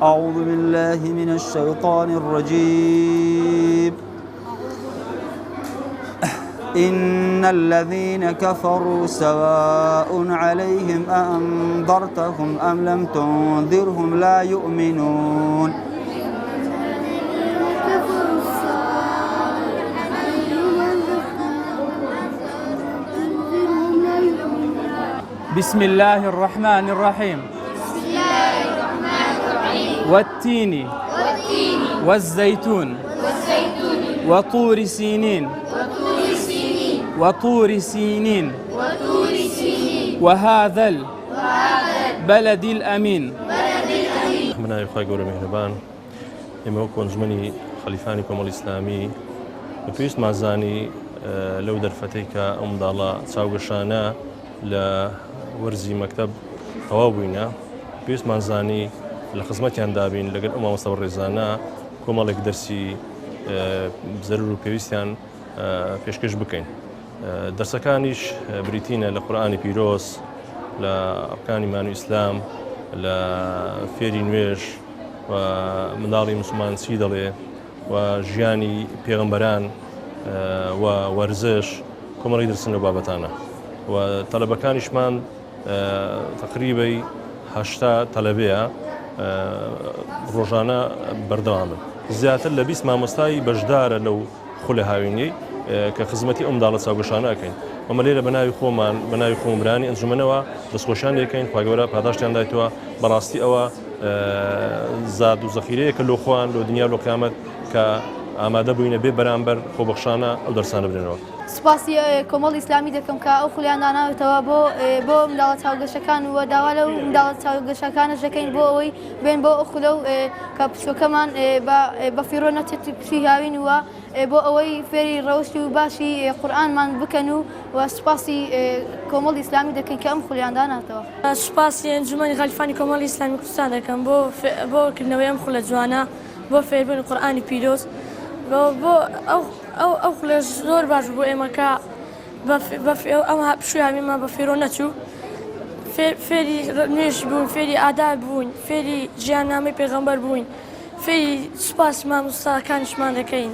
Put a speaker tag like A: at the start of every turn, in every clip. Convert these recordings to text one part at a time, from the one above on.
A: أعوذ بالله من الشيطان الرجيم. إن الذين كفروا سواء عليهم أأنذرتهم أم لم تنذرهم لا يؤمنون.
B: بسم الله الرحمن الرحيم. والتين والزيتون وطور سينين وهذا البلد الأمين.
C: من أيها الأخوة مهربان إما كون زمني خليفاني كمال الإسلامي بيست مازاني لو درفتيك أمضالا تساوغشانا لورزي مكتب طوابينا بيست مازاني لخدمتیان دابین لەگەڵ ئەو مامۆستا ڕێزانە کۆمەڵێک دەرسی زەرور و پێویستیان پێشکەش بکەین. دەرسەکانیش بریتینە لە قورئانی پیرۆز، لە ئەرکانی ایمان و ئیسلام، لە فێری نوێژ و منداڵی موسڵمان چی دەڵێ و ژیانی پێغەمبەران و وەرزش کۆمەڵی دەرسن لە بابەتانە و تەلەبەکانیشمان تقریبەی 80 تەلەبەیە ڕۆژانە بەردەوامن. زیاتر لە 20 مامۆستای بەشدارە لەو خولە هاوینەی کە خزمەتی ئەم منداڵە چاوگەشانە ئەکەین. ئەمە لێرە بەناوی خۆمان بەناوی خۆمبرانی ئەنجومەنەوە دەستخۆشیان دەکەین، خوا گەورە پاداشتیان دایتەوە. بەڕاستی ئەوە زاد و زەخیرەیەکە لۆ خۆیان لۆ دنیا لۆ قیامەت کە ئامادە بووینە بێ بەرامبەر خۆبەخشانە ئەو دەرسانە بنێنەوە.
D: سپاسی کۆمەڵی ئیسلامی دەکەم کە ئەو خولیان داناوێتەوە بۆ منداڵە چاوگەشەکان و داوا لەو منداڵە چاوگەشەکانە دەکەین بۆ ئەوەی بێن بۆ ئەو خولە و کە پچۆکەمان بە فیڕۆ نەچێت پشی هاوین وە بۆ ئەوەی فێری ڕەوشی و باشی قورئانمان بکەن و سپاسی کۆمەڵی ئیسلامی دەکەین کە ئەم خولیان داناتەوە.
E: سپاسی ئەنجومەنی خەلیفانی کۆمەڵی ئیسلامی کوردستان دەکەم بۆ کردنەوەی ئەم خولە جوانە، بۆ فێربوونی قورئانی پیرۆز، بۆ ئەو خولە زۆر باش بۆ ئێمە کە ئەم پشووی هاوینمان بە فێرۆ نەچوو، فێری نوێژ بووین، فێری ئادا بووین، فێری ژیاننامەی پێغەمبەر بووین، فێری سوپاس مامۆستاکانیشمان دەکەین.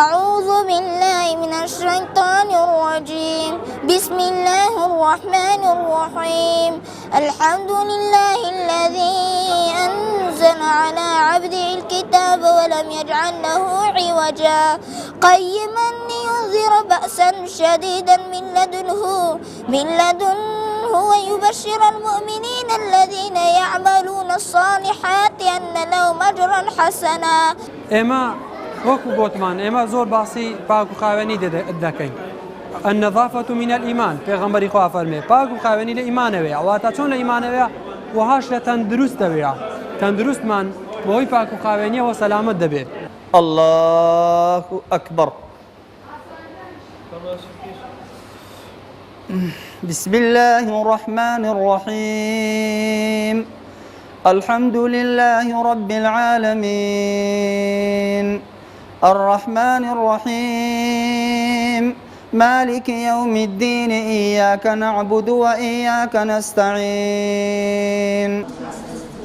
F: أعوذ بالله من الشيطان الرجيم. بسم الله الرحمن الرحيم. الحمد لله الذي أنزل على عبده الكتاب ولم يجعل له عوجا قيما لينذر بأسا شديدا من لدنه ويبشر المؤمنين الذين يعملون الصالحات أن لهم أجرا حسنا.
G: وەکو گۆتمان ئێمە زۆر باسی پاک و خاوێنی دەکەین. النظافة من الإيمان پێغەمبەری خوا فەرمێ پاک و خاوێنی لە ئیمانەوەیە. ئەواتە چۆن لە ئیمانەوەیە وەهاش لە تەندروستەوەیە. تەندروستمان بۆی پاک و خاوێنیەوە سەلامەت دەبێت.
A: الله أكبر. بسم الله الرحمن الرحيم. الحمد لله رب العالمين الرحمن الرحيم مالك يوم الدين إياك نعبد وإياك نستعين.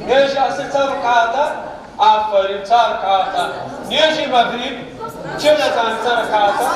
H: نيجي أستر كاتا آفرين تار كاتا نيجي مغرب كم نتان تار كاتا